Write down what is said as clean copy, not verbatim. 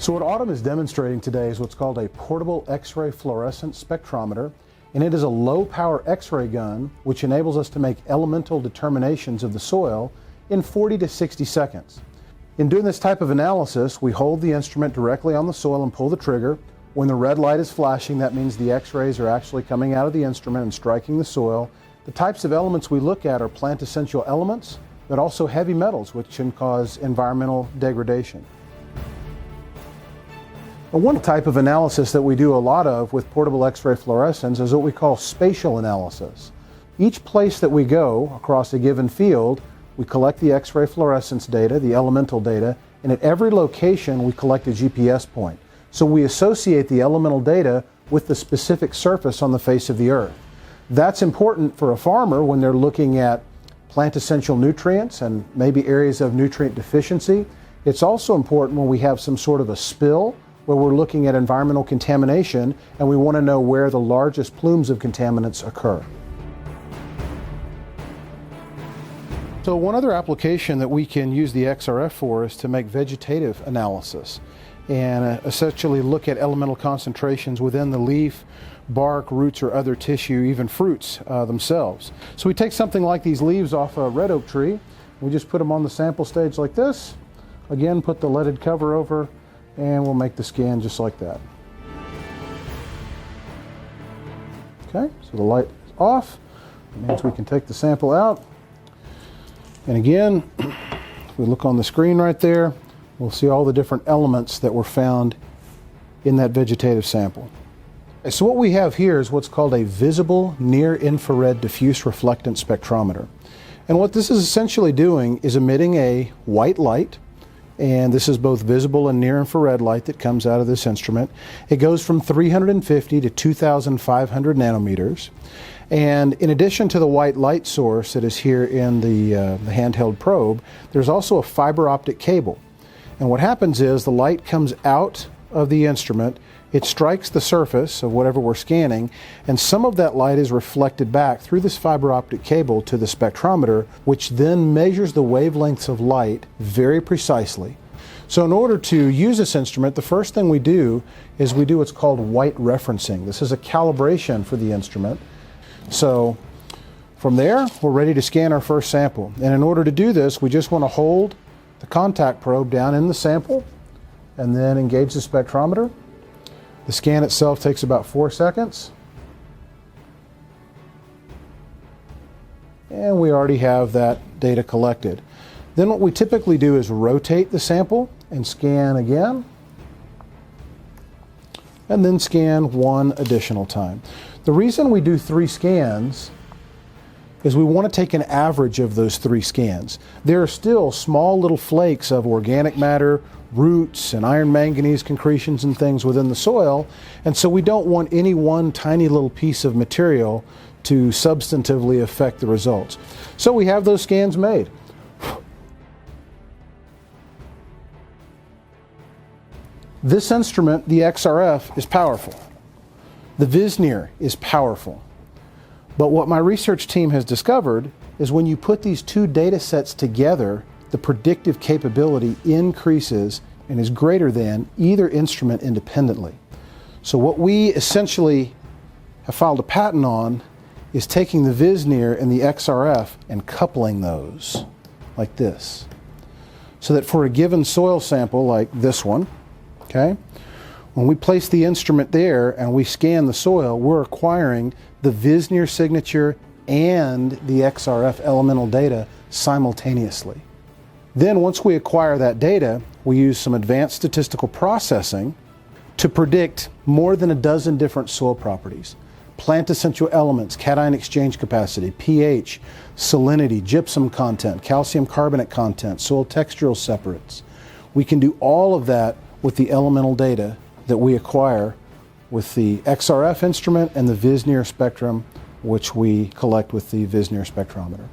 So what Autumn is demonstrating today is what's called a portable X-ray fluorescent spectrometer, and it is a low-power X-ray gun which enables us to make elemental determinations of the soil in 40 to 60 seconds. In doing this type of analysis, we hold the instrument directly on the soil and pull the trigger. When the red light is flashing, that means the X-rays are actually coming out of the instrument and striking the soil. The types of elements we look at are plant essential elements, but also heavy metals, which can cause environmental degradation. One type of analysis that we do a lot of with portable X-ray fluorescence is what we call spatial analysis. Each place that we go across a given field, we collect the X-ray fluorescence data, the elemental data, and at every location we collect a GPS point. So we associate the elemental data with the specific surface on the face of the earth. That's important for a farmer when they're looking at plant essential nutrients and maybe areas of nutrient deficiency. It's also important when we have some sort of a spill where we're looking at environmental contamination and we want to know where the largest plumes of contaminants occur. So one other application that we can use the XRF for is to make vegetative analysis and essentially look at elemental concentrations within the leaf, bark, roots, or other tissue, even fruits themselves. So we take something like these leaves off a red oak tree, we just put them on the sample stage like this, again put the leaded cover over, and we'll make the scan just like that. Okay, so the light is off. That means we can take the sample out. And again, if we look on the screen right there, we'll see all the different elements that were found in that vegetative sample. So what we have here is what's called a visible near-infrared diffuse reflectance spectrometer. And what this is essentially doing is emitting a white light, and this is both visible and near-infrared light that comes out of this instrument. It goes from 350 to 2,500 nanometers. And in addition to the white light source that is here in the handheld probe, there's also a fiber optic cable. And what happens is the light comes out of the instrument, it strikes the surface of whatever we're scanning, and some of that light is reflected back through this fiber optic cable to the spectrometer, which then measures the wavelengths of light very precisely. So in order to use this instrument, the first thing we do is we do what's called white referencing. This is a calibration for the instrument. So from there, we're ready to scan our first sample. And in order to do this, we just want to hold the contact probe down in the sample and then engage the spectrometer. The scan itself takes about 4 seconds. And we already have that data collected. Then what we typically do is rotate the sample and scan again, and then scan one additional time. The reason we do 3 scans is we want to take an average of those 3 scans. There are still small little flakes of organic matter, roots and iron manganese concretions and things within the soil, and so we don't want any one tiny little piece of material to substantively affect the results. So we have those scans made. This instrument, the XRF, is powerful. The Visneer is powerful. But what my research team has discovered is when you put these 2 data sets together, the predictive capability increases and is greater than either instrument independently. So what we essentially have filed a patent on is taking the Visneer and the XRF and coupling those like this. So that for a given soil sample like this one, okay, when we place the instrument there and we scan the soil, we're acquiring the Visneer signature and the XRF elemental data simultaneously. Then once we acquire that data, we use some advanced statistical processing to predict more than a dozen different soil properties. Plant essential elements, cation exchange capacity, pH, salinity, gypsum content, calcium carbonate content, soil textural separates. We can do all of that with the elemental data that we acquire with the XRF instrument and the Visneer spectrum, which we collect with the Visneer spectrometer.